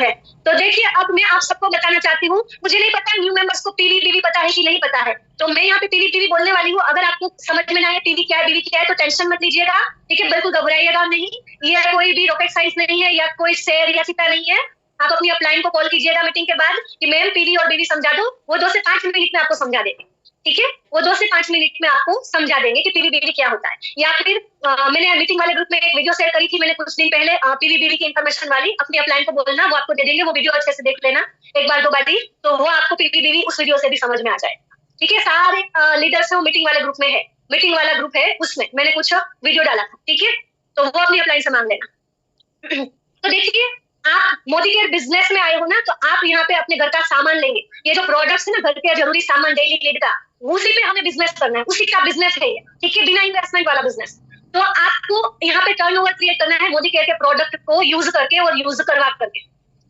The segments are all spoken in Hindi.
है। तो देखिए अब मैं आप सबको बताना चाहती हूँ, मुझे नहीं पता न्यू मेंबर्स को पीवी बीवी पता है कि नहीं पता है, तो मैं यहाँ पे पीवी बीवी बोलने वाली हूँ। अगर आपको समझ में ना आए पीवी क्या है बीवी क्या है तो टेंशन मत लीजिएगा, ठीक है, बिल्कुल घबराइएगा नहीं, ये कोई भी रॉकेट साइंस नहीं है या कोई शेर या सीता नहीं है। आप अपनी अपलाइन को कॉल कीजिएगा मीटिंग के बाद कि मैम पीवी और बीवी समझा दो, वो 2 से 5 मिनट में आपको समझा देंगे, ठीक है, वो 2 से 5 मिनट में आपको समझा देंगे कि पीवी बीवी क्या होता है। या फिर मैंने मीटिंग वाले ग्रुप में एक वीडियो शेयर करी थी मैंने कुछ दिन पहले, पीवी बीवी की इन्फॉर्मेशन वाली, अपनी अपलाइन को बोलना वो आपको दे देंगे, वो वीडियो अच्छे से देख लेना एक बार 2 बार ही, तो वो आपको पीवी बीवी उस वीडियो से भी समझ में आ जाए, ठीक है। सारे लीडर्स है वो मीटिंग वाले ग्रुप में है, मीटिंग वाला ग्रुप है उसमें मैंने कुछ वीडियो डाला था, ठीक है, तो वो अपनी अपलाइन से मांग लेना। तो देखिए आप मोदी केयर बिजनेस में आए हो ना, तो आप यहाँ पे अपने घर का सामान लेंगे, ये जो प्रोडक्ट्स है ना घर के जरूरी सामान डेली नीड का, उसी पे हमें बिजनेस करना है, उसी का बिजनेस है ये, ठीक है, बिना इन्वेस्टमेंट वाला बिजनेस। तो आपको यहाँ पे टर्नओवर क्रिएट करना है मोदी केयर के प्रोडक्ट को यूज करके और यूज करवा करके,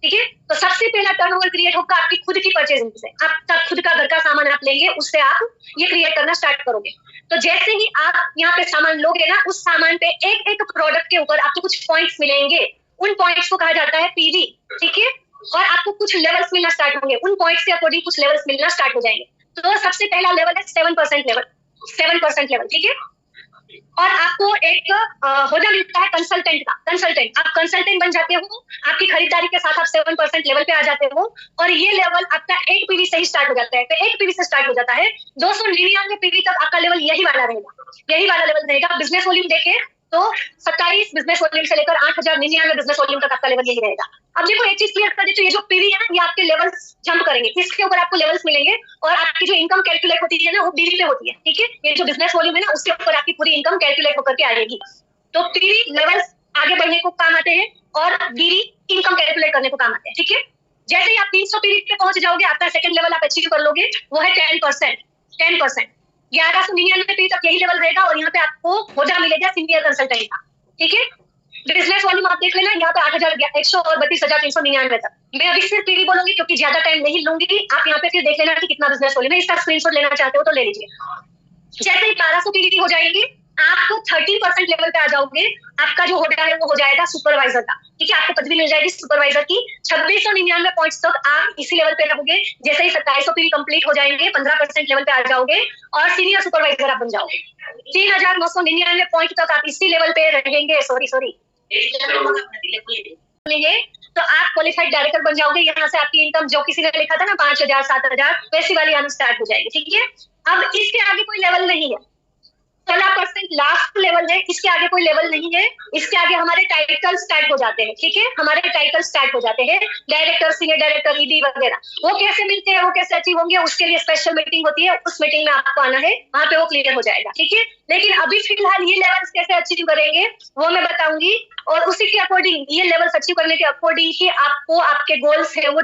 ठीक है। तो सबसे पहला टर्नओवर क्रिएट होगा आपकी खुद की परचेजिंग से, आपका खुद का घर का सामान आप लेंगे, उससे आप ये क्रिएट करना स्टार्ट करोगे। तो जैसे ही आप यहाँ पे सामान लोगे ना, उस सामान पे एक एक प्रोडक्ट के ऊपर आपको कुछ पॉइंट्स मिलेंगे, उन पॉइंट्स को कहा जाता है पीवी, ठीक है, और आपको कुछ लेवल्स मिलना स्टार्ट होंगे, उन पॉइंट्स के अकॉर्डिंग कुछ लेवल्स मिलना स्टार्ट हो जाएंगे। तो सबसे पहला लेवल है 7% लेवल, 7% लेवल, ठीक है, और आपको एक होदा मिलता है कंसल्टेंट का, कंसल्टेंट, आप कंसल्टेंट बन जाते हो, आपकी खरीदारी के साथ आप 7% लेवल पे आ जाते हो, और ये लेवल आपका 8 पीवी से ही स्टार्ट हो जाता है, तो 8 पीवी से स्टार्ट हो जाता है 299 पीवी तक आपका लेवल यही वाला रहेगा, यही वाला लेवल रहेगा। बिजनेस वॉल्यूम देखें तो 27 बिजनेस वॉल्यूम से लेकर 8099 बिजनेस वॉल्यूम तक आपका लेवल यही रहेगा। अब देखो एक चीज क्लियर कर देती हूँ, ये जो पीवी है ना ये आपके लेवल्स जंप करेंगे, इसके ऊपर आपको लेवल्स मिलेंगे, और आपकी जो इनकम कैलकुलेट होती है ना वो पीवी पे होती है, ठीक है, ये जो बिजनेस वॉल्यूम है ना उसके ऊपर आपकी पूरी इनकम कैलकुलेट होकर के आएगी। तो पीवी लेवल्स आगे बढ़ने को काम आते हैं और बीवी इनकम कैलकुलेट करने को काम आते हैं, ठीक है। जैसे ही आप 300 पीवी पे पहुंच जाओगे, आपका सेकंड लेवल आप अचीव कर लोगे, वो है 10%, 10%, 1199 पीवी तक यही लेवल रहेगा, और यहाँ पे आपको होदा मिलेगा सीनियर कंसल्टेंट का, ठीक है। बिजनेस वॉल्यूम आप देख लेना, यहाँ पे 8,132,399 तक। मैं अभी सिर्फ पीवी बोलूंगी क्योंकि ज्यादा टाइम नहीं लूंगी, आप यहाँ पे फिर देख लेना कि कितना बिजनेस वॉल्यूम है, इसका स्क्रीनशॉट लेना चाहते हो तो ले लीजिए। जैसे ही 1200 पीवी हो जाएगी, आपको 30% लेवल पे आ जाओगे, आपका जो होगा है वो हो जाएगा सुपरवाइजर का, ठीक है, आपको पदवी मिल जाएगी सुपरवाइजर की। 2699 पॉइंट्स तक आप इसी लेवल पे रहोगे, जैसे ही 2700 पीवी कंप्लीट हो जाएंगे 15% लेवल पे आ जाओगे और सीनियर सुपरवाइजर आप बन जाओगे। 3999 पॉइंट तक आप इसी लेवल पे रहेंगे, सॉरी तो आप क्वालिफाइड डायरेक्टर बन जाओगे। यहाँ से आपकी इनकम जो किसी ने लिखा था ना 5000 7000 वैसी वाली आना स्टार्ट हो जाएगी, ठीक है। अब इसके आगे कोई लेवल नहीं है, 16% लास्ट लेवल है, इसके आगे कोई लेवल नहीं है, इसके आगे हमारे टाइटल स्टार्ट हो जाते हैं, ठीक है, हमारे टाइटल स्टार्ट हो जाते हैं, डायरेक्टर, सीनियर डायरेक्टर, ईडी वगैरह। वो कैसे मिलते हैं, वो कैसे अचीव होंगे, उसके लिए स्पेशल मीटिंग होती है, उस मीटिंग में आपको आना है, वहां पे वो क्लियर हो जाएगा, ठीक है। लेकिन अभी फिलहाल ये लेवल्स कैसे अचीव करेंगे वो मैं बताऊंगी, और उसी के अकॉर्डिंग ये लेवल्स अचीव करने के अकॉर्डिंग ही आपको आपके गोल्स है वो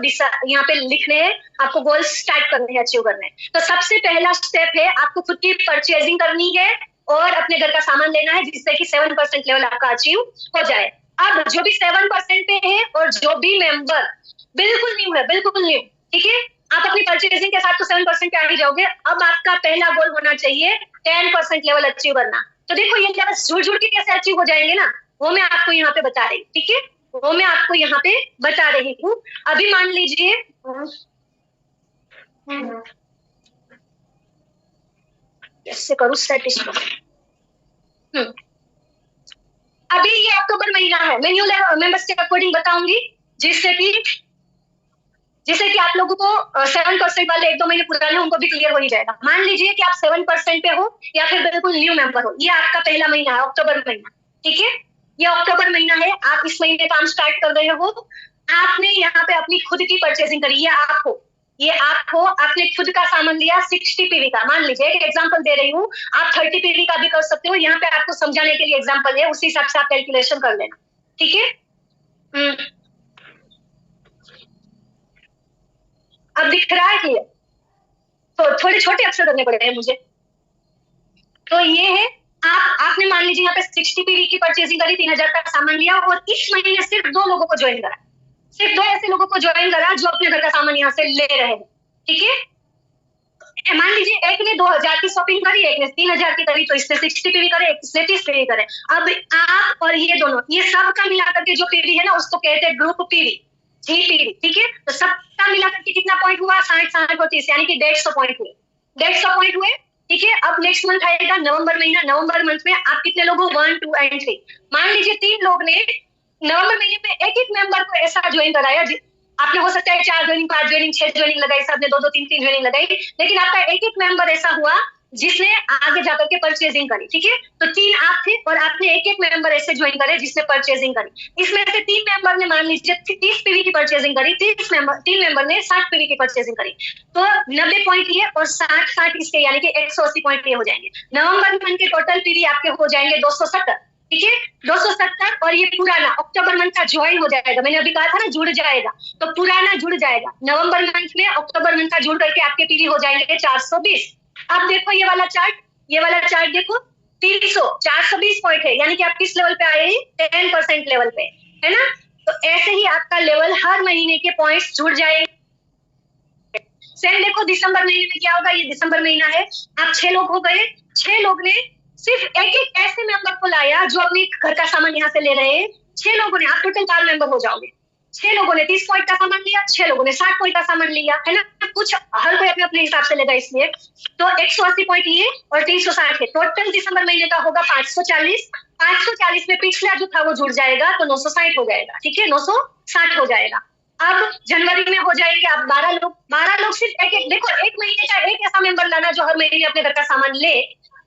यहाँ पे लिखने हैं, आपको गोल्स स्टार्ट करने हैं, अचीव करने हैं। तो सबसे पहला स्टेप है आपको खुद की परचेजिंग करनी है और अपने घर का सामान लेना है, जिससे कि 7% लेवल आपका अचीव हो जाए। अब जो भी 7% पे है और जो भी मेंबर बिल्कुल न्यू है, बिल्कुल न्यू, ठीक है, आप अपनी परचेजिंग के साथ तो 7% पे आ ही जाओगे। अब आपका पहला गोल होना चाहिए 10% लेवल अचीव करना। तो देखो ये लेवल जुड़ जुड़ के कैसे अचीव हो जाएंगे ना, वो मैं आपको यहाँ पे बता रही हूँ, ठीक है, वो मैं आपको यहाँ पे बता रही हूँ। अभी मान लीजिए कैसे करूँ सेट इसको। अभी ये अक्टूबर महीना है, मैं न्यू मेंबर्स के अकॉर्डिंग बताऊंगी, जिससे कि आप लोगों को 7% वाले 1-2 महीने पुराने उनको भी क्लियर हो ही जाएगा। मान लीजिए कि आप 7% पे हो या फिर बिल्कुल न्यू मेंबर हो, ये आपका पहला महीना है, अक्टूबर महीना, ठीक है, ये अक्टूबर महीना है, आप इस महीने काम स्टार्ट कर रहे हो, आपने यहाँ पे अपनी खुद की परचेजिंग करी, ये आप हो, आपने खुद का सामान लिया 60 पीवी का, मान लीजिए एक एग्जांपल दे रही हूँ, आप 30 पीवी का भी कर सकते हो, यहाँ पे आपको समझाने के लिए एग्जांपल है, उसी हिसाब से आप कैलकुलेशन कर लेना, ठीक है। अब दिख रहा है कि तो थोड़े छोटे अक्षर करने पड़ रहे हैं मुझे। तो ये है आपने मान लीजिए यहाँ पे 60 पीवी की परचेजिंग करी, 3000 का सामान लिया, और इस महीने सिर्फ 2 लोगों को ज्वाइन करा, सिर्फ 2 ऐसे लोगों को ज्वाइन करा जो अपने घर का सामान यहाँ से ले रहे हैं, ठीक है। मान लीजिए एक ने 2000 की शॉपिंग करी, एक ने 3000 की करी, तो इससे 60 पीवी करे, एक इसने 30 पीवी करे। अब आप और ये दोनों, ये सब का मिलाकर के जो पीवी है ना उसको कहते हैं ग्रुप पीवी, जीपीवी, ठीक है। तो सबका मिला करके कितना पॉइंट हुआ, 60 और 30, यानी कि 150 पॉइंट हुए, 150 पॉइंट हुए, ठीक है। अब नेक्स्ट मंथ आएगा नवंबर महीना, नवंबर मंथ में आप कितने लोग हो, 1, 2 एंड 3। मान लीजिए 3 लोग ने नवंबर महीने में एक एक मेंबर को ऐसा ज्वाइन कराया, आपने हो सकता है 4 ज्वाइनिंग, 5 ज्वाइनिंग, 6 ज्वाइनिंग लगाई, सबने 2, 2, 3, 3 ज्वाइनिंग लगाई, लेकिन आपका एक एक मेंबर ऐसा हुआ जिसने आगे जाकर के परचेजिंग करी, ठीक है। तो 3 आप थे और आपने एक एक मेंबर ऐसे ज्वाइन करे जिसने परचेजिंग करी। इसमें से 3 मेंबर ने मान लीजिए 30 पीवी की परचेजिंग करी, 3 मेंबर ने 60 पीवी की परचेजिंग करी, तो 90 पॉइंट ये और 60 इसके, यानी कि 180 पॉइंट ये हो जाएंगे। नवंबर मंथ के टोटल पीवी आपके हो जाएंगे 270, ठीक है, 270। और ये पुराना अक्टूबर मंथ का ज्वाइन हो जाएगा, मैंने अभी कहा था ना जुड़ जाएगा, तो पुराना जुड़ जाएगा नवंबर मंथ में, अक्टूबर मंथ का जुड़ करके आपके पीवी हो जाएंगे 420। अब देखो ये वाला चार्ट देखो, 300, 420 पॉइंट है, यानी कि आप किस लेवल पे आए हैं, 10% लेवल पे, है ना। तो ऐसे ही आपका लेवल हर महीने के पॉइंट्स जुड़ जाएंगे। सेम देखो दिसंबर महीने में क्या होगा, ये दिसंबर महीना है, आप 6 लोग हो गए, 6 लोग ने सिर्फ एक एक ऐसे मेंबर को लाया जो अपने घर का सामान यहाँ से ले रहे हैं, 6 लोगों ने, आप टोटल 4 मेंबर हो जाओगे। 6 लोगों ने 30 पॉइंट का सामान लिया, 6 लोगों ने 60 पॉइंट का सामान लिया, है ना, कुछ हर कोई अपने अपने हिसाब से लेगा, इसलिए तो 180 पॉइंट ये और 360 है, टोटल दिसंबर महीने का होगा 540। 540 में पिछला जो था वो जुड़ जाएगा, तो 960 हो जाएगा, ठीक है, 960 हो जाएगा। अब जनवरी में हो जाएंगे आप 12 लोग सिर्फ एक देखो, एक महीने का एक ऐसा मेंबर लाना जो हर महीने अपने घर का सामान ले,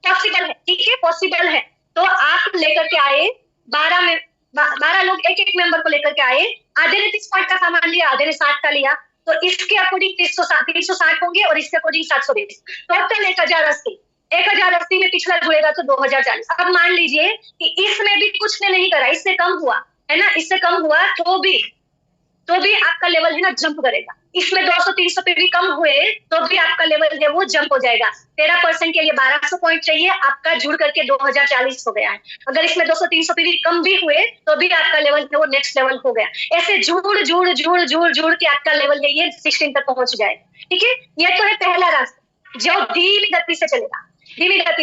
पॉसिबल है, ठीक है, पॉसिबल है। तो आप लेकर के आए 12 लोग एक एक मेंबर को लेकर के आए, आधे ने 30 पॉइंट का सामान लिया, आधे ने 60 का लिया, तो इसके अकॉर्डिंग 360 होंगे और इसके अकॉर्डिंग 720, टोटल 1080। 1080 में पिछला जुड़ेगा तो 2040। अब मान लीजिए कि इसमें भी कुछ ने नहीं करा, इससे कम हुआ, है ना, इससे कम हुआ तो भी आपका लेवल है ना जंप करेगा। इसमें 200-300 पे भी कम हुए तो भी आपका लेवल है वो जंप हो जाएगा। 13% के लिए 1200 पॉइंट चाहिए, आपका जुड़ करके 2040 हो गया है। अगर इसमें 200-300 पे भी कम भी हुए तो भी आपका लेवल है वो नेक्स्ट लेवल हो गया। ऐसे जुड़ के आपका लेवल है ये 16 तक पहुंच जाए, ठीक है। ये तो है पहला रास्ता जो धीमी गति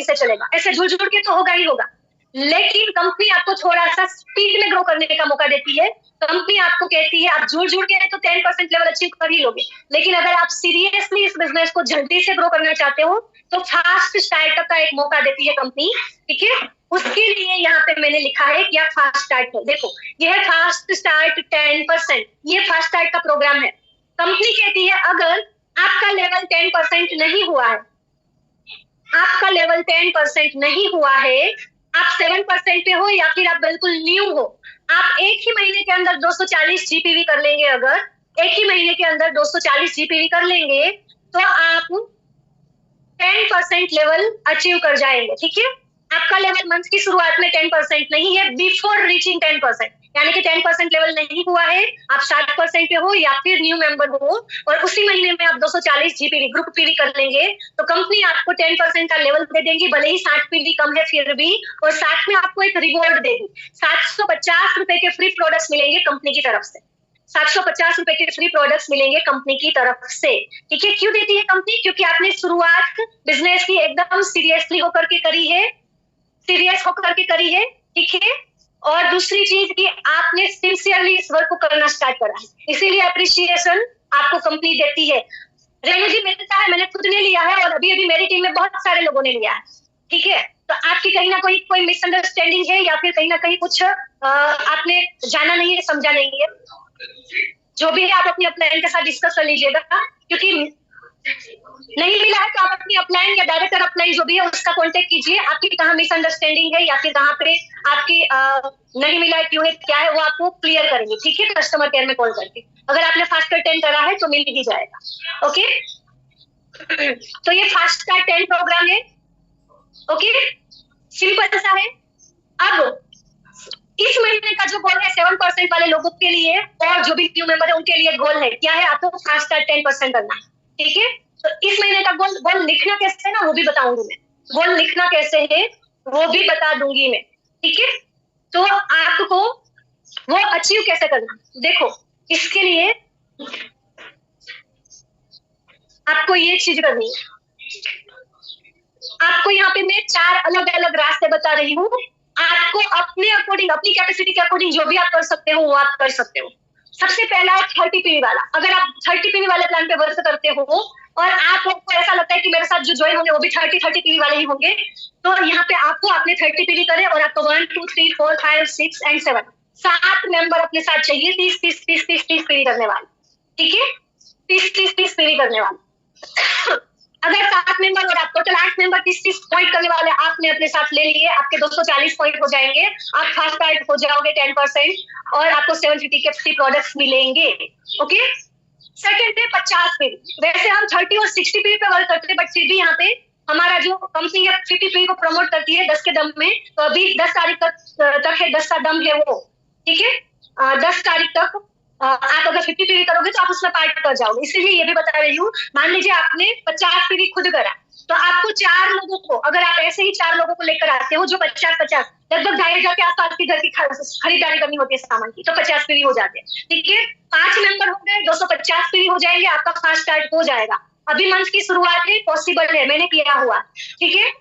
से चलेगा, ऐसे जुड़ के तो होगा ही होगा, लेकिन कंपनी आपको थोड़ा सा स्पीड में ग्रो करने का मौका देती है। कंपनी आपको कहती है आप जुड़ के तो 10% लेवल अचीव कर ही लोगे, लेकिन अगर आप सीरियसली इस बिजनेस को जल्दी से ग्रो करना चाहते हो तो फास्ट स्टार्टअप का एक मौका देती है कंपनी, ठीक है। उसके लिए यहाँ पे मैंने लिखा है कि आप फास्ट स्टार्ट है, देखो ये है फास्ट स्टार्ट 10%, ये फास्ट स्टार्ट का प्रोग्राम है। कंपनी कहती है अगर आपका लेवल 10% नहीं हुआ है, आपका लेवल 10% नहीं हुआ है, आप 7% पे हो या फिर आप बिल्कुल न्यू हो, आप एक ही महीने के अंदर 240 जीपीवी कर लेंगे, अगर एक ही महीने के अंदर 240 जीपीवी कर लेंगे तो आप 10% लेवल अचीव कर जाएंगे, ठीक है। आपका लेवल मंथ की शुरुआत में 10% नहीं है, बिफोर रीचिंग 10%, यानी कि 10% लेवल नहीं हुआ है, आप 60% पे हो या फिर न्यू मेंबर हो और उसी महीने में आप 240 जीपीवी ग्रुप पीवी कर लेंगे तो कंपनी आपको 10% का लेवल दे देंगी, भले ही 60 पीवी कम है फिर भी, और साथ में आपको एक रिवॉर्ड देगी। 750 रुपए के फ्री प्रोडक्ट्स मिलेंगे कंपनी की तरफ से, 750 रुपए के फ्री प्रोडक्ट्स मिलेंगे कंपनी की तरफ से, ठीक है। क्यों देती है कंपनी, क्योंकि आपने शुरुआत बिजनेस की एकदम सीरियसली होकर के करी है, सीरियस होकर के करी है, ठीक है। और दूसरी चीज कि आपने सिंसियरली इस वर्क को करना स्टार्ट करा है, इसीलिए अप्रिशिएशन आपको कंपनी देती है। रेणु जी मिलता है, मैंने खुद ने लिया है और अभी मेरी टीम में बहुत सारे लोगों ने लिया है, ठीक है। तो आपकी कहीं ना कहीं कोई मिसअंडरस्टैंडिंग है या फिर कहीं ना कहीं कुछ आपने जाना नहीं है, समझा नहीं है, जो भी है आप अपनी अपलाइन के साथ डिस्कस कर लीजिएगा, क्योंकि नहीं मिला है तो आप अपनी अपलाइन या डायरेक्टर अपलाइन जो भी है उसका कांटेक्ट कीजिए, आपकी कहाँ मिसअंडरस्टैंडिंग है या फिर कहाँ पे आपकी नहीं मिला है, क्यों है, क्या है, वो आपको क्लियर करेंगे, ठीक है, कस्टमर केयर में कॉल करके। अगर आपने फास्ट 10 करा है तो मिल ही जाएगा, ओके। तो ये फास्ट का 10 प्रोग्राम है, ओके, सिंपल सा है। अब इस महीने का जो गोल है 7% वाले लोगों के लिए और जो भी न्यू मेंबर है उनके लिए गोल है, क्या है, आपको फास्ट 10% करना है, ठीक है। तो इस महीने का गोल लिखना कैसे है ना वो भी बताऊंगी मैं, गोल लिखना कैसे है वो भी बता दूंगी मैं, ठीक है। तो आपको वो अचीव कैसे करना, देखो इसके लिए आपको ये चीज करनी है। आपको यहाँ पे मैं 4 अलग अलग रास्ते बता रही हूँ, आपको अपने अकॉर्डिंग, अपनी कैपेसिटी के अकॉर्डिंग जो भी आप कर सकते हो वो आप कर सकते हो। सबसे पहला है 30 पीवी वाला। अगर आप 30 पीवी वाले प्लान पे वर्क करते हो और आपको ऐसा लगता है कि मेरे साथ जो ज्वाइन होंगे वो भी 30 पीवी वाले ही होंगे, तो यहाँ पे आपको अपने 30 पीवी करें और आपको 1 2 3 4 5 6 एंड 7 7 मेंबर अपने साथ चाहिए 30 पीवी करने वाले, ठीक है, 30 पीवी करने वाले। अगर 7 मेंबर और आप टोटल 8 मेंबर 30 पॉइंट करने वाले आपने अपने साथ ले लिए, आपके 240 पॉइंट हो जाएंगे, आप फास्ट कार्ड हो जाओगे 10% और आपको 750 के फ्री प्रोडक्ट्स मिलेंगे। ओके, सेकंड पे 50 पे, वैसे हम 30 और 60 पे वर्क करते हैं, बट फिर भी यहाँ पे हमारा जो कंपनी है 50 को प्रमोट करती है 10 के दम में, तो अभी 10 तारीख तक है, 10 का दम है वो, ठीक है, 10 तारीख तक आप अगर 50 पीवी करोगे तो आप उसमें पार्ट कर जाओगे। इसीलिए ये भी बता रही हूँ, मान लीजिए आपने 50 पीवी खुद करा, तो आपको 4 लोगों को, अगर आप ऐसे ही 4 लोगों को लेकर आते हो जो 50-50 लगभग 2,500 के आसपास की घर की खरीदारी करनी होती है सामान की, तो 50 पीवी हो जाते हैं, ठीक है। 5 मेंबर हो गए, 250 पीवी हो जाएंगे, आपका फास्ट स्टार्ट हो जाएगा। अभी मंथ की शुरुआत है, पॉसिबल है, मैंने किया हुआ, ठीक है।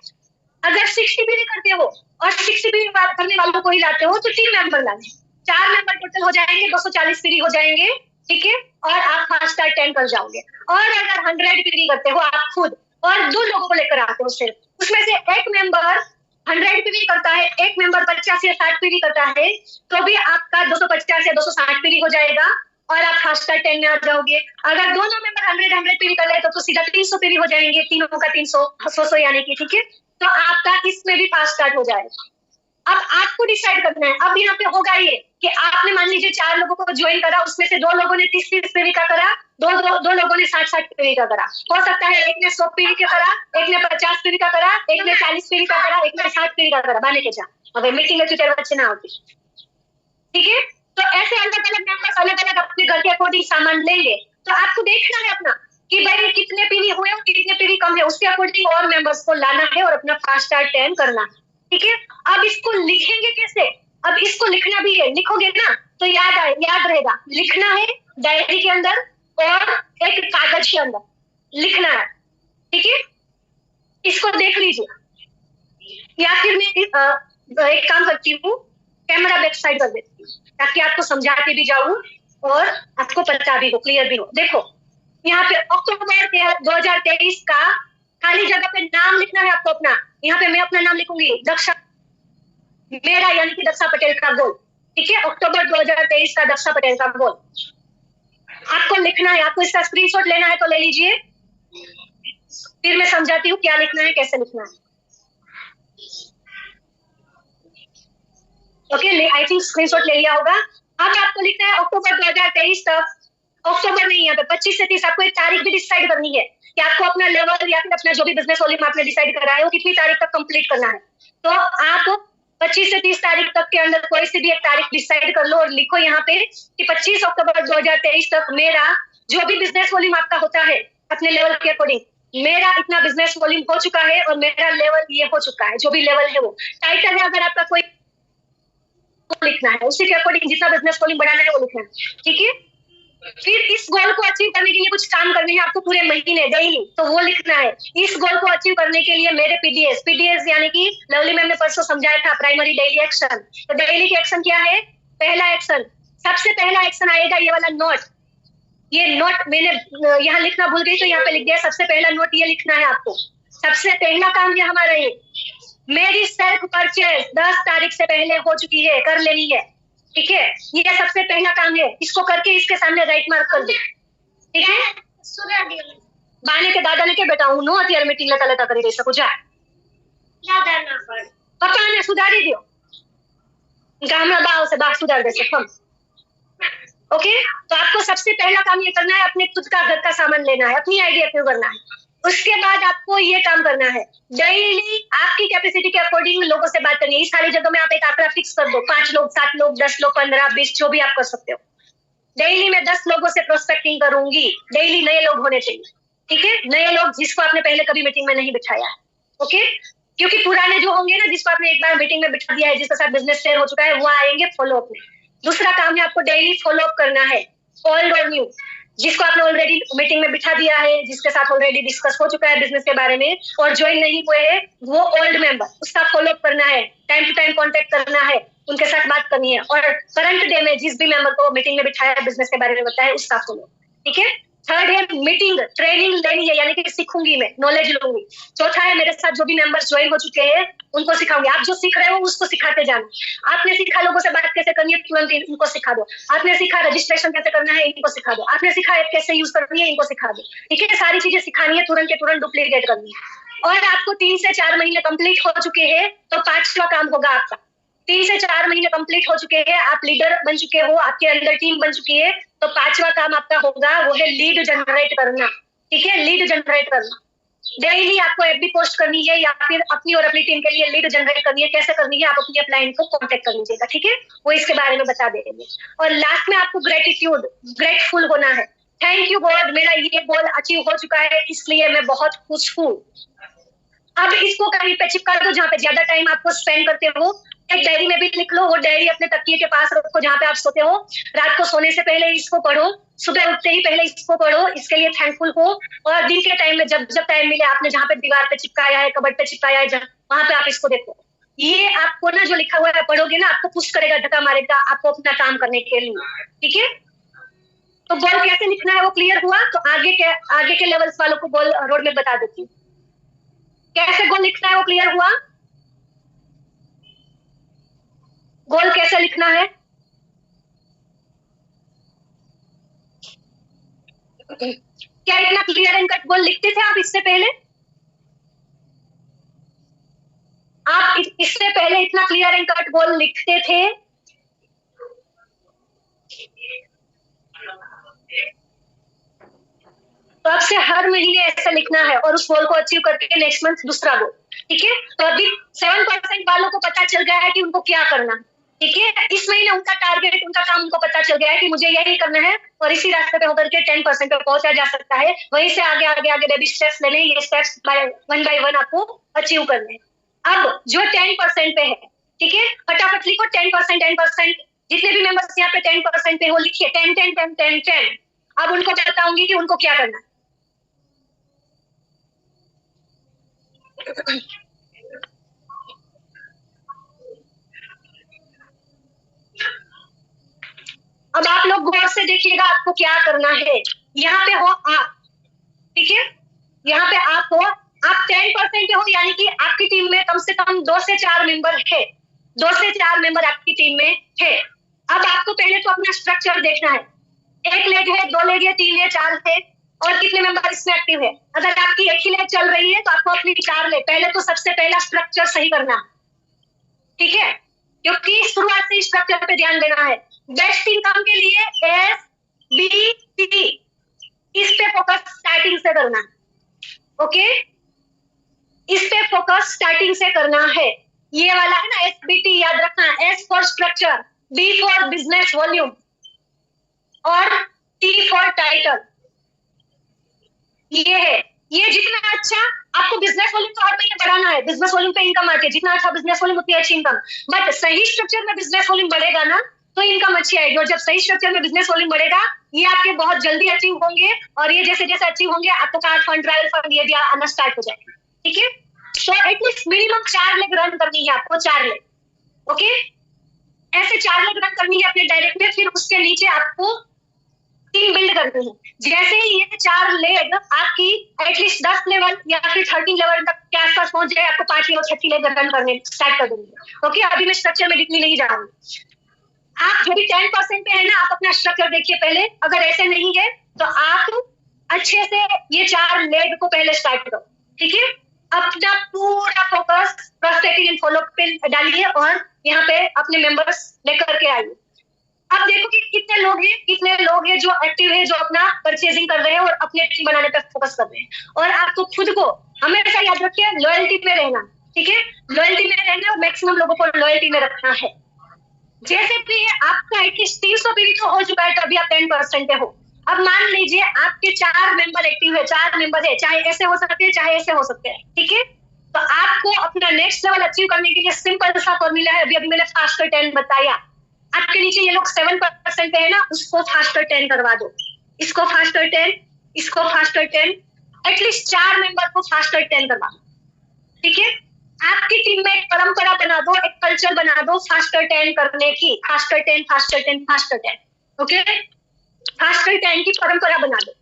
अगर 60 पीवी करते हो और 60 पीवी करने वालों को ही लाते हो तो 3 मेंबर लाने, 4 मेंबर टोटल हो जाएंगे, 240 पीवी हो जाएंगे, ठीक है, और आप फास्ट स्टार्ट 10 कर जाओगे। और अगर 100 पीवी करते हो आप खुद और 2 लोगों को लेकर आते हो सिर्फ, उसमें से एक मेंबर 100 पीवी करता है, एक मेंबर 50 या 60 पीवी करता है, तो भी आपका 250 या 260 पीवी हो जाएगा और आप फास्ट स्टार्ट 10 में आ जाओगे। अगर दोनों मेंबर 100 पीवी कर ले तो सीधा 300 पीवी हो जाएंगे, तीनों का 300 100 यानी कि, ठीक है, तो आपका इसमें भी फास्ट स्टार्ट हो जाएगा। अब आपको डिसाइड करना है, अब यहाँ पे होगा ये कि आपने मान लीजिए 4 लोगों को ज्वाइन करा, उसमें से 2 लोगों ने 30 पीवी का करा, दो लोगों ने 60 पीवी का करा, हो सकता है एक ने 100 पीवी का करा, एक ने 50 पीवी का करा, एक ने 40 पीवी का करा, एक ने 60 पीवी का करा, बाने के जा अगर मीटिंग में चुटर बच्चे ना होती, ठीक है। तो ऐसे अलग अलग मेंबर्स अलग अलग अपने घर के अकॉर्डिंग सामान लेंगे, तो आपको देखना है अपना कि भाई कितने पीवी हुए और कितने पीवी कम है, उसके अकॉर्डिंग और मेंबर्स को लाना है और अपना फास्ट स्टार्ट 10 करना है, ठीक है। अब इसको लिखेंगे कैसे? अब इसको लिखना भी है, लिखोगे ना तो याद रहेगा, लिखना है डायरी के अंदर और एक कागज के अंदर लिखना है, ठीक है। इसको देख लीजिए या फिर मैं एक काम करती हूँ, कैमरा बैक साइड कर देती हूँ ताकि आपको समझाते भी जाऊं और आपको पता भी हो, क्लियर भी हो। देखो यहाँ पे अक्टूबर 2023 का खाली जगह पे नाम लिखना है आपको अपना, यहाँ पे मैं अपना नाम लिखूंगी दक्षा, मेरा यानी कि दक्षा पटेल का गोल, ठीक है, अक्टूबर 2023 का दक्षा पटेल का गोल आपको लिखना है। आपको इसका स्क्रीनशॉट लेना है तो ले लीजिए, फिर मैं समझाती हूँ क्या लिखना है, कैसे लिखना है। ओके, आई थिंक स्क्रीनशॉट ले लिया होगा। अब आपको लिखना है अक्टूबर 2023 तक, अक्टूबर नहीं, यहाँ पे 25 से 30 आपको एक तारीख भी डिसाइड करनी है कि आपको अपना लेवल या फिर अपना जो भी बिजनेस वॉल्यूम आपने डिसाइड करा है वो कितनी तारीख तक कंप्लीट करना है। तो आप 25 से 30 तारीख तक के अंदर कोई सी भी एक तारीख डिसाइड कर लो और लिखो यहाँ पे कि 25 अक्टूबर 2023 तक मेरा जो भी बिजनेस वॉल्यूम आपका होता है अपने लेवल के अकॉर्डिंग, मेरा इतना बिजनेस वॉल्यूम हो चुका है और मेरा लेवल ये हो चुका है, जो भी लेवल है वो टाइटल है, अगर आपका कोई लिखना है, उसी के अकॉर्डिंग जितना बिजनेस वॉल्यूम बढ़ाना है वो लिखना है, ठीक है। फिर इस गोल को अचीव करने के लिए कुछ काम करने हैं आपको पूरे महीने डेली, तो वो लिखना है। इस गोल को अचीव करने के लिए मेरे पीडीएस यानी कि लवली मैम ने परसों समझाया था, प्राइमरी डेली एक्शन। तो डेली के एक्शन क्या है? पहला एक्शन, सबसे पहला एक्शन आएगा ये वाला नोट, ये नोट मैंने यहाँ लिखना भूल गई तो यहाँ पे लिख दिया, सबसे पहला नोट ये लिखना है आपको। सबसे पहला काम ये हमारा ये, मेरी सेल्फ परचेज 10 तारीख से पहले हो चुकी है, कर लेनी है, ठीक है, ये सबसे पहला काम है। इसको करके इसके सामने राइट मार्क कर दो, ठीक है। बाने के दादा ने के बेटा हूं नो અત્યારે मीटिंग लेता लेता કરી દઈ શકું જા યાદ ના પડ પપ્પા ને સુધારી દો ગામના બાવ से बात सुधार दे सकम। ओके, तो आपको सबसे पहला काम ये करना है, अपने खुद का घर का सामान लेना है, अपनी आइडिया क्यों करना है। उसके बाद आपको ये काम करना है, डेली आपकी कैपेसिटी के अकॉर्डिंग लोगों से बात करनी है। इस सारी जगह में आप एक आंकड़ा फिक्स कर दो, 5 लोग 7 लोग 10 लोग 15 20 जो भी आप कर सकते हो। डेली मैं 10 लोगों से प्रोस्पेक्टिंग करूंगी, डेली नए लोग होने चाहिए, ठीक है, नए लोग जिसको आपने पहले कभी मीटिंग में नहीं बिठाया है, ओके, क्योंकि पुराने जो होंगे ना जिसको आपने एक बार मीटिंग में बिठा दिया है, जिसके साथ बिजनेस शेयर हो चुका है, वो आएंगे फॉलोअप में। दूसरा काम है आपको डेली फॉलोअप करना है, ओल्ड और न्यू, जिसको आपने ऑलरेडी मीटिंग में बिठा दिया है, जिसके साथ ऑलरेडी डिस्कस हो चुका है बिजनेस के बारे में और ज्वाइन नहीं हुए हैं, वो ओल्ड मेंबर, उसका फॉलोअप करना है, टाइम टू टाइम कांटेक्ट करना है, उनके साथ बात करनी है, और करंट डे में जिस भी मेंबर को मीटिंग में बिठाया बिजनेस के बारे में बताया उस स्टाफ को लो, ठीक है। थर्ड है मीटिंग, ट्रेनिंग लेनी है, यानी कि सीखूंगी मैं, नॉलेज लूंगी। चौथा है मेरे साथ जो भी मेंबर्स ज्वाइन हो चुके हैं उनको सिखाऊंगी। आप जो सीख रहे हो उसको सिखाते जाना। आपने सीखा लोगों से बात कैसे करनी है, तुरंत इनको सिखा दो। आपने सीखा रजिस्ट्रेशन कैसे करना है, इनको सिखा दो। आपने सीखा ऐप कैसे यूज करनी है, इनको सिखा दो, ठीक है। सारी चीजें सिखानी है, तुरंत के तुरंत डुप्लीकेट करनी है। और आपको 3 से 4 महीने कंप्लीट हो चुके हैं तो 5वां काम होगा आपका। 3 से 4 महीने कंप्लीट हो चुके हैं, आप लीडर बन चुके हो, आपके अंदर टीम बन चुकी है, तो 5वां काम आपका होगा वो है लीड जनरेट करना, ठीक है। लीड जनरेट करना, डेली आपको एफबी पोस्ट करनी है या फिर अपनी और अपनी टीम के लिए लीड जनरेट करनी है। कैसे करनी है, आप अपनी अपलाइन को कांटेक्ट कर लीजिएगा, ठीक है, वो इसके बारे में बता देंगे। और लास्ट में आपको ग्रेटिट्यूड, ग्रेटफुल होना है। थैंक यू गॉड, मेरा ये गोल अचीव हो चुका है, इसलिए मैं बहुत खुश हूँ। अब इसको कहीं पे चिपका दो जहाँ पे ज्यादा टाइम आपको स्पेंड करते हो। एक डायरी में भी लिख लो, वो डायरी अपने तकिए के पास रखो जहाँ पे आप सोते हो। रात को सोने से पहले इसको पढ़ो, सुबह उठते ही पहले इसको पढ़ो, इसके लिए थैंकफुल हो। और दिन के टाइम में जब जब टाइम मिले, आपने जहाँ पे दीवार पे चिपकाया है, कबर्ड पे चिपकाया है, वहां पे आप इसको देखो। ये आपको ना जो लिखा हुआ है पढ़ोगे ना, आपको पुश करेगा, धक्का मारेगा आपको अपना काम करने के लिए, ठीक है। तो गोल कैसे लिखना है वो क्लियर हुआ। तो आगे के लेवल्स वालों को गोल रोड में बता देती हूँ, कैसे गोल लिखना है वो क्लियर हुआ। गोल कैसे लिखना है, क्या इतना क्लियर एंड कट गोल लिखते थे आप इससे पहले? आप इससे पहले इतना क्लियर एंड कट गोल लिखते थे? तो आपसे हर महीने ऐसा लिखना है और उस गोल को अचीव करके नेक्स्ट मंथ दूसरा गोल, ठीक है। तो अभी 7% वालों को पता चल गया है कि उनको क्या करना, ठीक है। इस महीने उनका टारगेट, उनका काम उनको पता चल गया है कि मुझे यही करना है, और इसी रास्ते पे होकर के 10% पे पहुंचा जा सकता है। वहीं से आगे आगे आगे बेबी स्टेप्स लेने, ये स्टेप्स वन बाय वन आपको अचीव करने। अब जो 10% पे है, ठीक है, फटाफट लिखो 10%, 10%। जितने भी मेंबर्स यहाँ पे 10% पे हो लिखिए 10 10 10 10 10। अब उनको बताऊंगी कि उनको क्या करना है। अब आप लोग गौर से देखिएगा आपको क्या करना है। यहाँ पे हो आप, ठीक है, यहाँ पे आप हो, आप 10% पे हो, यानी कि आपकी टीम में कम से कम 2 से 4 मेंबर है, 2 से 4 मेंबर आपकी टीम में है। अब आपको पहले तो अपना स्ट्रक्चर देखना है, 1 लेग है, 2 लेग है, 3 है, 4 है, और कितने मेंबर इसमें एक्टिव है। अगर आपकी 1 ही लेग चल रही है तो आपको अपनी 4 लेग, पहले तो सबसे पहला स्ट्रक्चर सही करना, ठीक है, क्योंकि शुरुआत से स्ट्रक्चर पे ध्यान देना है। बेस्ट इनकम के लिए SBT, इस पे फोकस स्टार्टिंग से करना, ओके, इस पे फोकस स्टार्टिंग से करना है। ये वाला है ना SBT, याद रखना, S for structure, B for business volume और T फॉर टाइटल। ये है, ये जितना अच्छा आपको बिजनेस वॉल्यूम तो हर महीने बढ़ाना है, बिजनेस वॉल्यूम पे इनकम आती है, जितना अच्छा बिजनेस वॉल्यूम उतनी अच्छी इनकम। बट सही स्ट्रक्चर में बिजनेस वॉल्यूम बढ़ेगा ना तो इनकम अच्छी आएगी, और जब सही स्ट्रक्चर में बिजनेस वॉल्यूम बढ़ेगा ये आपके बहुत जल्दी अचीव होंगे, और ये जैसे जैसे अचीव होंगे आपको कार फंड, ट्रायल फंड, ये दिया आना स्टार्ट हो जाएगा, ठीक है। तो एटलीस्ट मिनिमम 4 लेग रन करनी है आपको, 4 लेग, ओके, ऐसे 4 लेग रन करनी है अपने डायरेक्ट में। फिर उसके नीचे आपको टीम बिल्ड करनी है। जैसे ही ये 4 लेग आपकी एटलीस्ट 10 लेवल या फिर 13 लेवल तक के आसपास पहुंच जाए, आपको 5 लेवल 6 लेग रन करने स्टार्ट कर देंगे, ओके। अभी मैं स्ट्रक्चर में डिपली नहीं जा रहा हूँ। आप जो भी 10% पे है ना, आप अपना स्ट्रक्चर देखिए पहले, अगर ऐसे नहीं है तो आप अच्छे से ये 4 लेग को पहले स्टार्ट करो, ठीक है। अपना पूरा फोकस प्रोस्पेक्टिंग एंड फॉलो पे डालिए और यहाँ पे अपने मेंबर्स लेकर के आइए। अब देखो कि कितने लोग हैं जो एक्टिव है, जो अपना परचेजिंग कर रहे हैं और अपने टीम बनाने पर फोकस कर रहे हैं। और आपको खुद को हमेशा याद रखिए लॉयल्टी में रहना, ठीक है, लॉयल्टी में रहना और मैक्सिमम लोगों को लॉयल्टी में रखना है। जैसे भी आपका एटलीस्ट 300 भी तो हो चुका है तो अभी आप 10% पे हो। अब मान लीजिए आपके 4 मेंबर एक्टिव है, 4 मेंबर है, चाहे ऐसे हो सकते हैं चाहे ऐसे हो सकते हैं, ठीक है। तो आपको अपना नेक्स्ट लेवल अचीव करने के लिए सिंपल सा फॉर्मूला है, अभी मैंने फास्टर 10 बताया। आपके नीचे ये लोग 7% पे है ना, उसको फास्टर 10 करवा दो, इसको फास्टर 10, इसको फास्टर 10, एटलीस्ट 4 मेंबर को फास्टर 10 करवा दो, ठीक है। आपकी टीम में एक परंपरा बना दो, एक कल्चर बना दो फास्टर 10 करने की, faster 10 faster 10 faster 10, okay, faster 10 की परंपरा बना दो।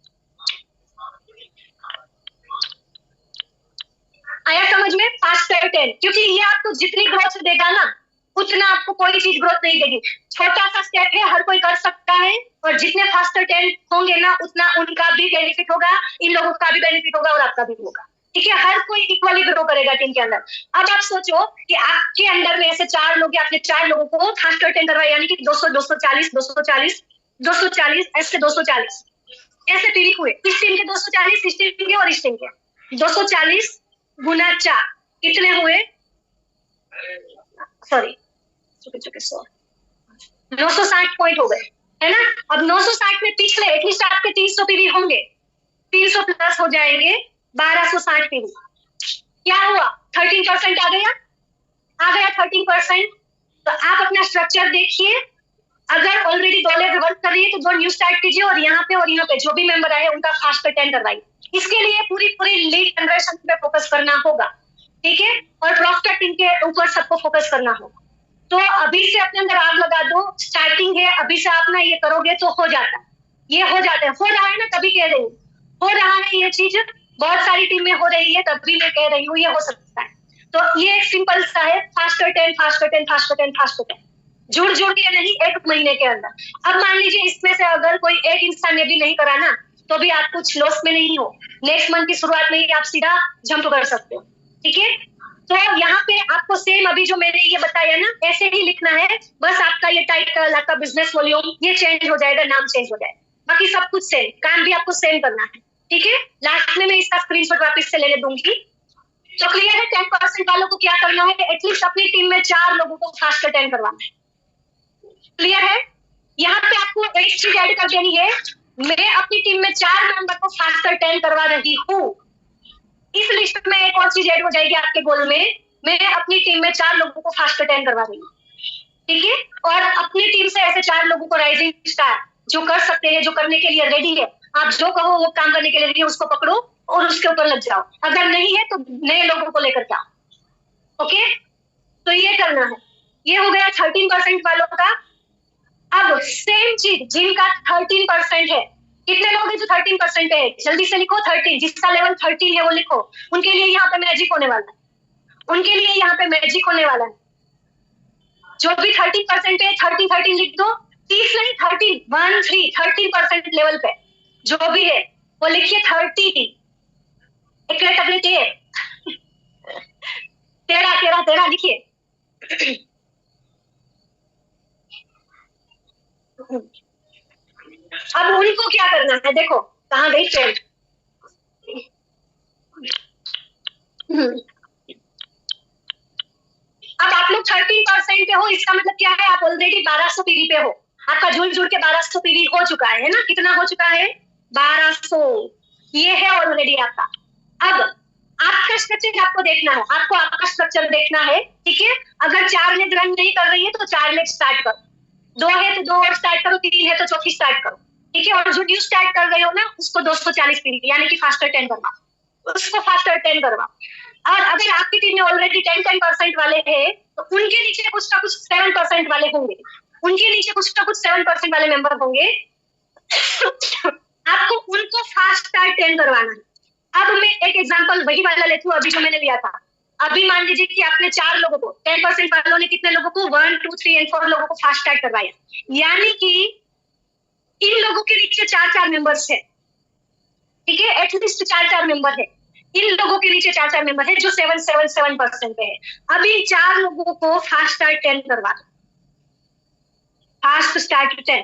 आया समझ में? फास्टर 10, क्योंकि ये आपको जितनी ग्रोथ देगा ना उतना आपको कोई चीज ग्रोथ नहीं देगी। छोटा सा स्टेप है, हर कोई कर सकता है, और जितने फास्टर 10 होंगे ना उतना उनका भी बेनिफिट होगा, इन लोगों का भी बेनिफिट होगा और आपका भी होगा। ठीक है, हर कोई इक्वली ग्रो करेगा टीम के अंदर। अब आप सोचो कि आपके अंडर में ऐसे 4 लोग, आपने 4 लोगों को फास्टर 10 करवाया, यानी कि 200 240 240 240 ऐसे 240 ऐसे पीढ़ी हुए। इस टीम के 240, इस टीम के और इस टीम के 240 गुना 4 कितने हुए? सॉरी, 960 पॉइंट हो गए, है ना। अब 960 में पिछले एटलीस्ट आपके 300 पीवी होंगे, 300 प्लस हो जाएंगे 1260 पीवी। क्या हुआ? 13% आ गया, 13%। तो आप अपना स्ट्रक्चर देखिए, अगर ऑलरेडी डॉलर वर्क कर रही है तो जो न्यू स्टार्ट कीजिए, और यहाँ पे जो भी मेंबर आए उनका फास्ट 10 करवाइए। इसके लिए पूरी लीड कन्वर्शन पे फोकस करना होगा, ठीक है, और प्रॉस्पेक्टिंग के ऊपर सबको फोकस करना होगा। तो अभी से अपने अंदर आग लगा दो, स्टार्टिंग है, अभी से आप ना ये करोगे तो हो जाता है, ये हो जाता है, हो रहा है ना, तभी कह रही हूँ, हो रहा है ये चीज, बहुत सारी टीम में हो रही है, तभी मैं कह रही हूँ ये हो सकता है। तो ये एक सिंपल सा है, फास्टर 10 फास्टर 10 फास्टर 10 फास्टर 10, जुड़ के नहीं, एक महीने के अंदर। अब मान लीजिए इसमें से अगर कोई एक इंसान ने भी नहीं करा ना, तो भी आप कुछ लॉस में नहीं हो, नेक्स्ट मंथ की शुरुआत में ही आप सीधा जंप कर सकते हो, ठीक है। तो यहाँ पे आपको सेम अभी जो मैंने ये बताया ना, ऐसे ही लिखना है, बस आपका ये टाइटल, आपका बिजनेस वॉल्यूम ये चेंज हो जाएगा, नाम चेंज हो जाएगा, बाकी सब कुछ सेम, काम भी आपको सेम करना है, ठीक है। लास्ट में मैं इसका स्क्रीनशॉट वापस से लेने दूंगी। तो क्लियर है? 10% वालों को क्या करना है? एटलीस्ट अपनी टीम में 4 लोगों को फास्टर 10 करवाना है। क्लियर है? यहाँ पे आपको एक चीज ऐड कर देनी है, मैं अपनी टीम में 4 मेंबर को फास्टर 10 करवा रही हूँ। इस लिस्ट में एक और चीज ऐड हो जाएगी आपके गोल में, मैं अपनी टीम में 4 लोगों को फास्टर 10 करवा रही हूँ, ठीक है। और अपनी टीम से ऐसे 4 लोगों को राइजिंग स्टार जो कर सकते हैं, जो करने के लिए रेडी है, आप जो कहो वो काम करने के लिए रेडी है, उसको पकड़ो और उसके ऊपर लग जाओ। अगर नहीं है तो नए लोगों को लेकर जाओ, ओके। तो ये करना है, ये हो गया 13% वालों का। अब सेम चीज जिनका 13% है, कितने लोग हैं जो 13% है? जल्दी से लिखो 13, जिसका लेवल 13 है वो लिखो, उनके लिए यहाँ पे मैजिक होने वाला है, उनके लिए यहाँ पे मैजिक होने वाला है। जो भी 13% है 13 लिख दो, 30 नहीं 13 लेवल पे जो भी है वो लिखिए 30, एक अपने तेरह लिखिए। अब उनको क्या करना है, देखो कहाँ गई ट्रेन। अब आप लोग 13% पे हो, इसका मतलब क्या है? आप ऑलरेडी 1200 पीवी पे हो, आपका जुड़ के 1200 पीवी हो चुका है ना। कितना हो चुका है? 1200, ये है ऑलरेडी आपका। अब आपका स्ट्रक्चर आपको देखना है, आपको आपका स्ट्रक्चर देखना है, ठीक है। अगर 4 लेग रन नहीं कर रही है तो 4 लेग स्टार्ट करो, 2 है तो 2 और स्टार्ट करो, 3 है तो चौथी स्टार्ट करो, ठीक है। और जो न्यू स्टार्ट कर रहे हो ना उसको 240 पीवी यानी कि फास्टर 10 करवाओ, उसको फास्टर 10 करवाओ। और अगर आपकी टीम में ऑलरेडी 10% वाले हैं तो उनके नीचे कुछ ना कुछ 7% वाले होंगे, उनके नीचे कुछ ना कुछ 7% वाले मेंबर होंगे। आपको उनको फास्ट स्टार्ट 10 करवाना है। अब मैं एक एग्जांपल वही वाला लेती हूँ अभी जो मैंने लिया था। अभी मान लीजिए कि आपने 4 लोगों को, 10% वालों ने कितने लोगों को? 1 2 3 एंड 4 लोगों को फास्ट स्टार्ट करवाया, यानी कि इन लोगों के नीचे 4 मेंबर्स है, ठीक है, एटलीस्ट 4 मेंबर है, इन लोगों के नीचे 4 मेंबर है जो 777% पे है। अभी 4 लोगों को फास्ट स्टार्ट 10 करवा दो, फास्ट स्टार्ट 10।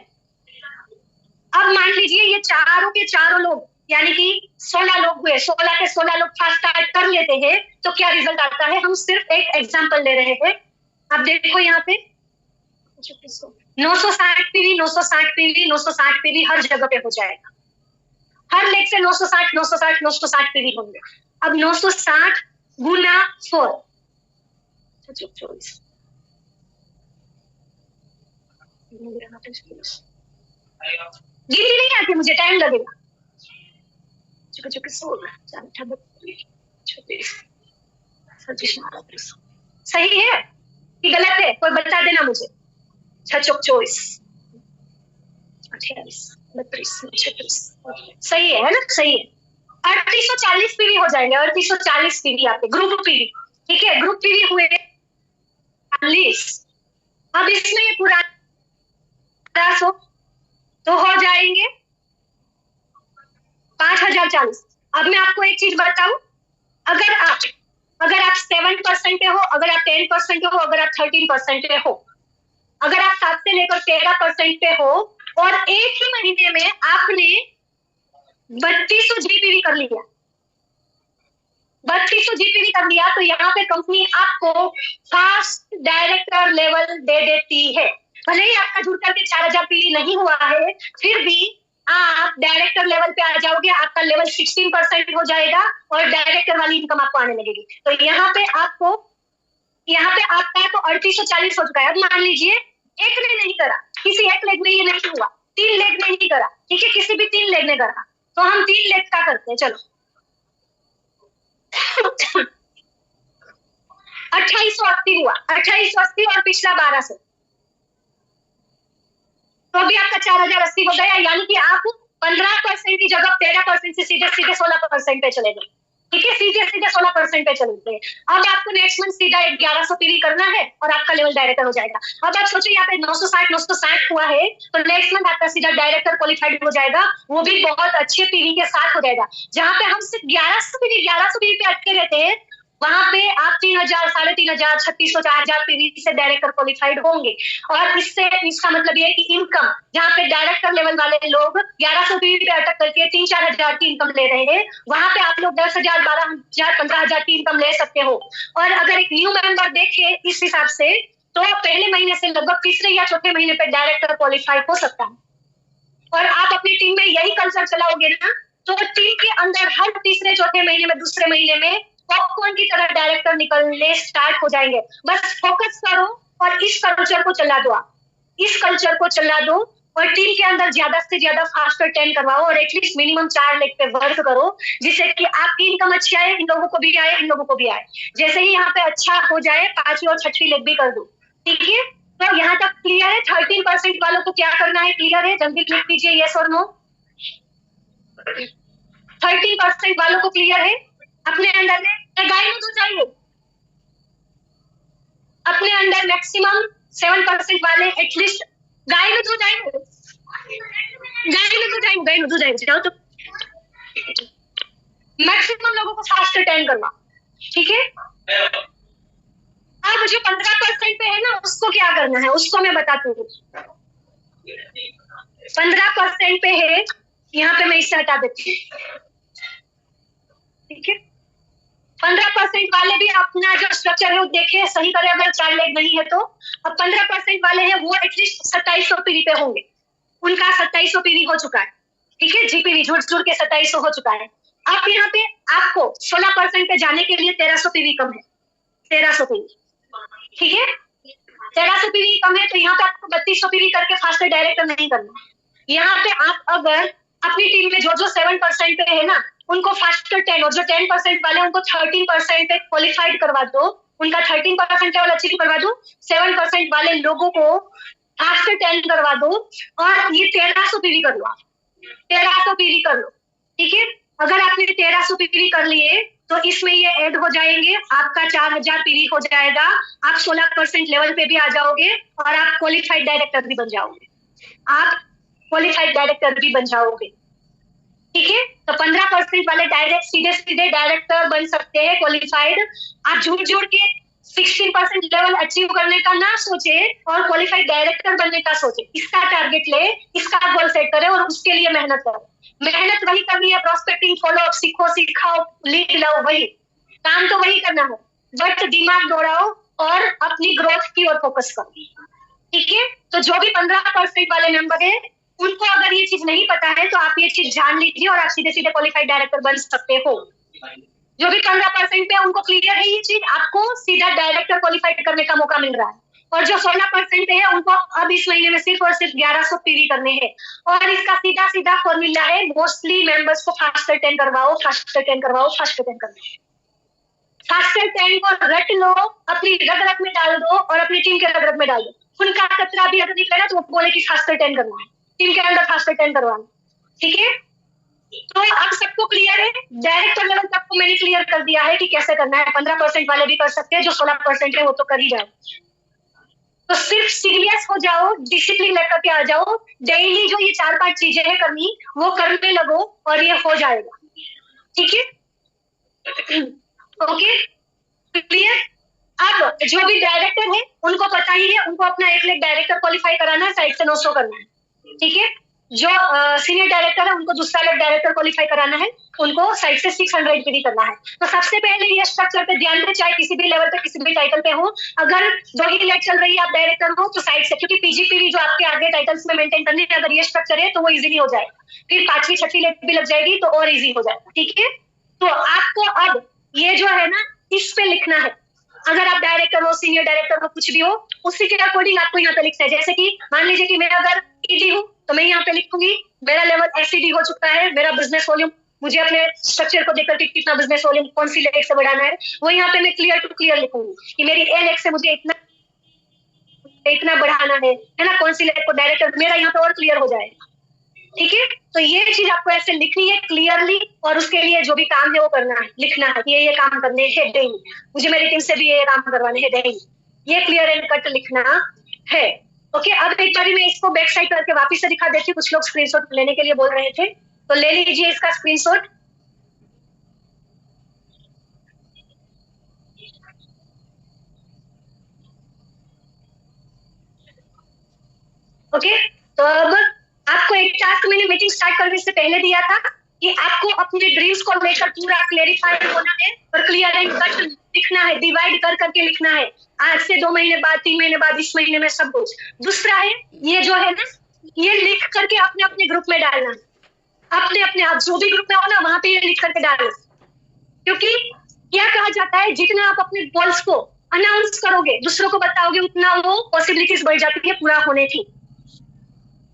अब मान लीजिए ये चारों के चारों लोग यानी कि 16 लोग हुए, 16 के 16 लोग फास्ट स्टार्ट कर लेते हैं तो क्या रिजल्ट आता है? हम सिर्फ एक एग्जांपल ले रहे हैं। अब देखो यहाँ पे 960 पीवी 960 पीवी 960 पीवी हर जगह पे हो जाएगा, हर लेग से 960 960 960 पीवी होंगे। अब 960 गुना 4, गिनती नहीं आती मुझे, टाइम लगेगा। सही है कि गलत है? कोई बता देना मुझे। 6-24 28 32 36 सही है ना? सही है। 3840 पीवी हो जाएंगे, 3840 पीवी आपके ग्रुप पीवी। ठीक है, ग्रुप पीवी हुए 40। अब इसमें ये पुराना तो हो जाएंगे 5040। अब मैं आपको एक चीज बताऊं, अगर आप 7% पे हो, अगर आप 10% पे हो, अगर आप 13% पे हो, अगर आप 7 से लेकर 13% पे हो और एक ही महीने में आपने 3200 जीपीवी कर लिया, 3200 जीपीवी कर लिया, तो यहाँ पे कंपनी आपको फास्ट डायरेक्टर लेवल दे देती है। भले ही आपका जुड़ करके 4000 पीवी नहीं हुआ है, फिर भी आप डायरेक्टर लेवल पे आ जाओगे, आपका लेवल 16% हो जाएगा और डायरेक्टर वाली इनकम आपको आने लगेगी। तो यहाँ पे आपका तो 3840 हो चुका है। अब मान लीजिए एक ने नहीं करा, किसी एक लेग में ये नहीं हुआ, 3 लेग में नहीं करा, ठीक है, किसी भी 3 लेग ने करा, तो हम 3 लेग का करते हैं। चलो 2880 हुआ, 2880 और पिछला 1200, तो अभी आपका 4080 हो गया, यानी कि आप 15% की जगह 13% से सीधे 16% पे चले गए। ठीक है, सीधे 16% पे चले गए। अब आपको नेक्स्ट मंथ सीधा 1100 पीवी करना है और आपका लेवल डायरेक्टर हो जाएगा। अब आप सोचो यहाँ पे 960 हुआ है, तो नेक्स्ट मंथ आपका सीधा डायरेक्टर क्वालिफाइड हो जाएगा, वो भी बहुत अच्छे पीवी के साथ हो जाएगा। जहां पे हम सिर्फ 1100 पीवी पे अटके रहते हैं, वहां पे आप 3000, 3500, 3600, 4000 पीवी से डायरेक्टर क्वालिफाइड होंगे। और इसका मतलब ये है कि इनकम, जहाँ पे डायरेक्टर लेवल वाले लोग 1100 पीवी पे अटक करके 3-4 हजार की इनकम ले रहे हैं, वहां पे आप लोग 10,000, 12,000, 15,000 की इनकम ले सकते हो। और अगर एक न्यू मेंबर देखे इस हिसाब से, तो पहले महीने से लगभग तीसरे या चौथे महीने पे डायरेक्टर क्वालिफाइड हो सकता है। और आप अपनी टीम में यही कल्चर चलाओगे ना, तो टीम के अंदर हर तीसरे चौथे महीने में, दूसरे महीने में पॉपकॉर्न की तरह डायरेक्टर निकलने स्टार्ट हो जाएंगे। बस फोकस करो और इस कल्चर को चला दो, इस कल्चर को चला दो और टीम के अंदर ज्यादा से ज्यादा फास्टर 10 करवाओ और एटलीस्ट मिनिमम 4 लेग पे वर्क करो, जिससे कि आपकी इनकम अच्छी आए, इन लोगों को भी आए, इन लोगों को भी आए। जैसे ही यहाँ पे अच्छा हो जाए, 5वीं और 6वीं लेग भी कर दो। ठीक है, तो यहाँ तक क्लियर है? 13% वालों को क्या करना है, क्लियर है? जल्दी लिख दीजिए यस और नो। 13% वालों को क्लियर है? अपने अंदर में गाइड हो जाइए, अपने अंदर मैक्सिमम 7% वाले एटलीस्ट गाइड हो जाएंगे, गाइड हो जाएंगे। जाओ तो मैक्सिमम लोगों को फास्ट अटेंड करना। ठीक है, अब जो 15% पे है ना, उसको क्या करना है, उसको मैं बताती हूँ। 15% पे है, यहाँ पे मैं इससे हटा देती हूँ। ठीक है, 15% वाले भी अपना जो स्ट्रक्चर है वो देखे, सही करे। अगर 4 लेग नहीं है तो अब 15% वाले हैं, वो एटलीस्ट 2700 पीवी पे होंगे, उनका 2700 पीवी हो चुका है। ठीक है, जीपीवी जुड़ के 2700 हो चुका है। अब यहाँ पे आपको 16% पे जाने के लिए 1300 पीवी कम है, 1300 पीवी। ठीक है, 1300 पीवी कम है, तो यहाँ पे आपको 3200 पीवी करके फास्टर डायरेक्टर नहीं करना। यहाँ पे आप अगर अपनी टीम में जो 7% पे है ना, उनको फास्टर 10, और जो 10% वाले उनको 13% पे क्वालिफाइड करवा दो, उनका 13% लेवल अचीव करवा दो। 7% वाले लोगों को फास्टर 10 करवा दो और ये 1300 पीवी कर लो, 1300 पीवी कर लो। ठीक है, अगर आपने 1300 पीवी कर लिए तो इसमें ये ऐड हो जाएंगे, आपका 4000 पीवी हो जाएगा, आप 16% लेवल पे भी आ जाओगे और आप क्वालिफाइड डायरेक्टर भी बन जाओगे, आप क्वालिफाइड डायरेक्टर भी बन जाओगे। ठीक है, तो 15% वाले डायरेक्ट सीधे डायरेक्टर बन सकते हैं क्वालिफाइड। आप जुड़ के 16% लेवल अचीव करने का ना सोचे और क्वालिफाइड डायरेक्टर बनने का सोचे। इसका टारगेट ले, इसका गोल सेट करे और उसके लिए मेहनत करो। मेहनत वही करनी है, प्रोस्पेक्टिंग फॉलो अप सीखो, सिखाओ, लीड लो, वही काम तो वही करना है, बट दिमाग दौड़ाओ और अपनी ग्रोथ की ओर फोकस करो। ठीक है, तो जो भी 15% वाले मेंबर है, उनको अगर ये चीज नहीं पता है तो आप ये चीज जान लीजिए और आप सीधे क्वालिफाइड डायरेक्टर बन सकते हो। जो भी 15% पे उनको क्लियर है ये चीज, आपको सीधा डायरेक्टर क्वालिफाइड करने का मौका मिल रहा है। और जो 16% पे है, उनको अब इस महीने में सिर्फ और सिर्फ 1100 पीवी करने हैं। और इसका सीधा फॉर्मूला है, मोस्टली मेंबर्स को फास्टर 10 करवाओ, फास्टर 10 करवाओ, फास्टर 10 करवाओ। फास्टर 10 को रट लो, अपनी रग रग में डाल दो और अपनी टीम के रग रग में डाल दो। उनका कचरा भी अगर निकलेगा तो वो बोले कि फास्टर 10 करना है, टीम के अंदर फास्टर 10 करवाना। ठीक है, तो अब सबको क्लियर है। डायरेक्टर लेवल तक को मैंने क्लियर कर दिया है कि कैसे करना है। 15% वाले भी कर सकते हैं, जो 16% है वो तो कर ही जाए। तो सिर्फ सीरियस हो जाओ, डिसिप्लिन लेकर के आ जाओ, डेली जो ये 4-5 चीजें हैं करनी वो करने लगो और ये हो जाएगा। ठीक है, ओके क्लियर। अब जो भी डायरेक्टर है उनको पता ही है, उनको अपना 1 लाख डायरेक्टर क्वालिफाई कराना है, साइड से 900 करना है। ठीक है, जो सीनियर डायरेक्टर है उनको दूसरा लेवल डायरेक्टर क्वालिफाई कराना है, उनको साइड से 600 भी करना है। तो सबसे पहले ये स्ट्रक्चर पे ध्यान दें, चाहे किसी भी लेवल पे किसी भी टाइटल पे हो। अगर 2 ही लेवल चल रही है, आप डायरेक्टर हो तो साइड से, क्योंकि पीजीपीवी जो आपके आगे टाइटल्स में मेंटेन करने है, अगर ये स्ट्रक्चर है तो वो इजीली हो जाएगा। फिर 5वीं 6वीं लेवल भी लग जाएगी तो और इजी हो जाएगा। ठीक है, तो आपको अब ये जो है ना इस पे लिखना है। अगर आप डायरेक्टर हो, सीनियर डायरेक्टर हो, कुछ भी हो, उसी के अकॉर्डिंग आपको यहाँ पे लिखना है। जैसे कि मान लीजिए कि मैं अगर ईडी हूँ तो मैं यहाँ पे लिखूंगी मेरा लेवल एसईडी हो चुका है, मेरा बिजनेस वॉल्यूम, मुझे अपने स्ट्रक्चर को देखकर कितना बिजनेस वॉल्यूम कौन सी लेग से बढ़ाना है, वो यहाँ पे मैं क्लियर टू क्लियर लिखूंगी कि मेरी ए लेग से मुझे इतना बढ़ाना है ना, कौन सी लेग को डायरेक्टर, मेरा यहाँ पे और क्लियर हो जाएगा। ठीक है, तो ये चीज आपको ऐसे लिखनी है क्लियरली, और उसके लिए जो भी काम है वो करना है, लिखना है कि ये काम करने हैं डेली, मुझे मेरी टीम से भी ये काम करवाने हैं डेली, ये क्लियर एंड कट लिखना है। ओके, अब एक बार मैं इसको बैक साइड करके वापस से दिखा देती हूँ। कुछ लोग स्क्रीनशॉट लेने के लिए बोल रहे थे, तो ले लीजिए इसका स्क्रीनशॉट। ओके, तो अब आपको एक टास्क मैंने मीटिंग स्टार्ट करने से पहले दिया था कि आपको अपने ड्रीम्स को लेकर पूरा क्लेरिफाई होना है और क्लियर एंड कट लिखना है, डिवाइड कर करके लिखना है। आज से 2 महीने बाद, 3 महीने बाद, इस महीने में सब कुछ। दूसरा है ये जो है ना, ये लिख करके अपने अपने ग्रुप में डालना, अपने अपने आप जो भी ग्रुप में हो ना वहां पे ये लिख करके डालना। क्योंकि क्या कहा जाता है, जितना आप अपने गोल्स को अनाउंस करोगे, दूसरों को बताओगे, उतना वो पॉसिबिलिटीज बढ़ जाती है पूरा होने की।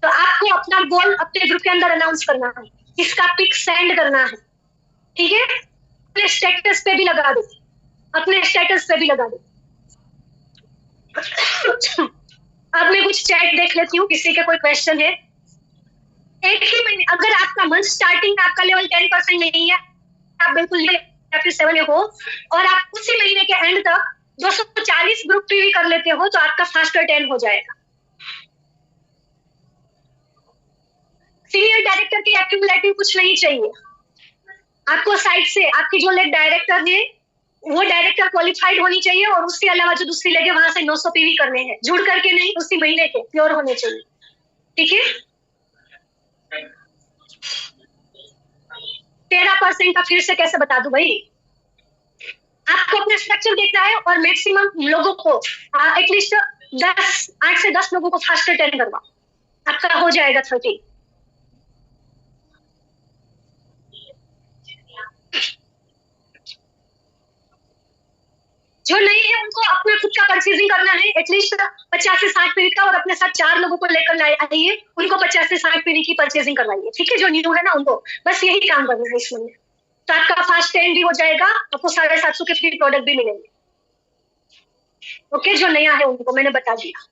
तो आपको अपना गोल अपने ग्रुप के अंदर अनाउंस करना है, इसका पिक सेंड करना है। ठीक है, अपने स्टेटस पे भी लगा दो, अपने स्टेटस पे भी लगा दो। अब मैं कुछ चैट देख लेती हूँ, किसी के कोई क्वेश्चन है। एक ही महीने, अगर आपका मंथ स्टार्टिंग आपका लेवल 10% नहीं है, आप बिल्कुल या फिर 7 हो, और आप उसी महीने के एंड तक 240 ग्रुप पीवी कर लेते हो, तो आपका फास्टर 10 हो जाएगा। सीनियर डायरेक्टर की एक्यूमुलेटिव कुछ नहीं चाहिए आपको। साइड से आपकी जो लेग डायरेक्टर है वो डायरेक्टर क्वालिफाइड होनी चाहिए, और उसके अलावा जो दूसरी लेग है वहां से 900 पीवी करने हैं, जुड़ करके नहीं, उसी महीने के प्योर होने चाहिए। ठीक है, 13% का फिर से कैसे बता दूं भाई। आपको अपना स्ट्रक्चर देखना है और मैक्सिमम लोगों को एटलीस्ट 8 से 10 लोगों को फास्टर 10 करवा, आपका हो जाएगा 30। जो नहीं है उनको अपना खुद का परचेजिंग करना है, एटलीस्ट 50 से 60 पीवी का, और अपने साथ 4 लोगों को लेकर आइए, उनको 50 से 60 पीवी की परचेजिंग करवाइए। ठीक है, जो न्यू है ना उनको बस यही काम करना है इस महीने, तो आपका फास्ट 10 भी हो जाएगा, आपको 750 के फ्री प्रोडक्ट भी मिलेंगे। ओके, जो नया है उनको मैंने बता दिया।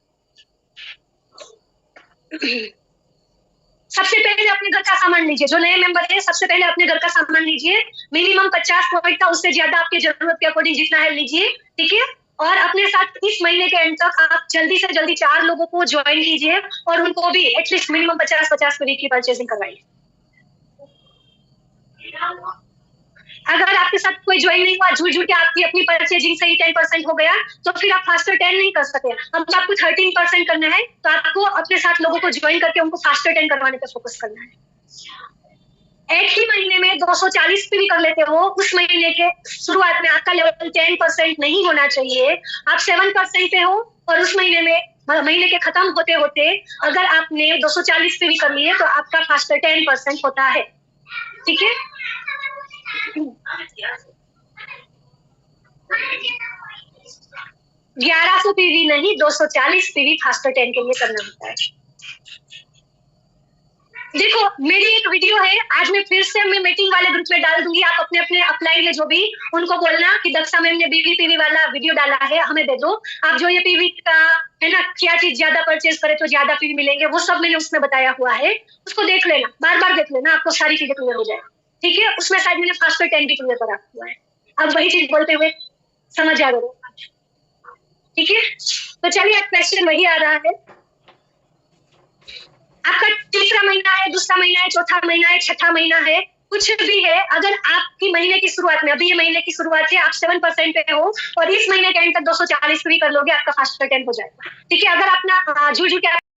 सबसे पहले अपने घर का सामान लीजिए, जो नए मेंबर है सबसे पहले अपने घर का सामान लीजिए। मिनिमम 50 पॉइंट का, उससे ज्यादा आपकी जरूरत के अकॉर्डिंग जितना है लीजिए। ठीक है, और अपने साथ इस महीने के एंड तक आप जल्दी से जल्दी 4 लोगों को ज्वाइन कीजिए, और उनको भी एटलीस्ट मिनिमम 50-50 की परचेसिंग करवाइए। अगर आपके साथ कोई ज्वाइन नहीं हुआ, झूठ झूठ आपकी अपनी परचेजिंग से ही 10% हो गया, तो फिर आप फास्टर 10 नहीं कर सकते। अब आपको 13% करना है, तो आपको अपने साथ लोगों को ज्वाइन करके उनको फास्टर 10 करवाने पर फोकस करना है। एक ही महीने में 240 पे भी कर लेते हो, उस महीने के शुरुआत में आपका लेवल 10% नहीं होना चाहिए, आप 7% पे हो, और उस महीने के खत्म होते होते अगर आपने 240 पे भी कर लिए तो आपका फास्टर 10% होता है। ठीक है, 1100 पीवी नहीं, 240 पीवी फास्टर 10 के लिए करना होता है। देखो मेरी एक वीडियो है, आज मैं फिर से मैं मीटिंग वाले ग्रुप में डाल दूंगी, आप अपने अपने अपलाइन है जो भी, उनको बोलना कि दक्षा मैम ने बीवी पीवी वाला वीडियो डाला है, हमें दे दो। आप जो ये पीवी का है ना, क्या चीज ज्यादा परचेज करे तो ज्यादा पीवी मिलेंगे, वो सब मैंने उसमें बताया हुआ है, उसको देख लेना, बार बार देख लेना, आपको सारी चीजें क्लियर हो जाए। ठीक है, उसमें शायद मैंने फास्टर 10 भी क्लियर करा हुआ है। अब वही चीज बोलते हुए समझ आ रहा है। ठीक है, तो चलिए अब क्वेश्चन वही आ रहा है, आपका तीसरा महीना है, दूसरा महीना है, चौथा महीना है, छठा महीना है, कुछ भी है, अगर आपकी महीने की शुरुआत में, अभी ये महीने की शुरुआत है, आप 7% पे हो और इस महीने के एंड तक 240 भी कर लोगे, आपका फास्टर 10 हो जाएगा। ठीक है, अगर अपना जुड़ जुड़ के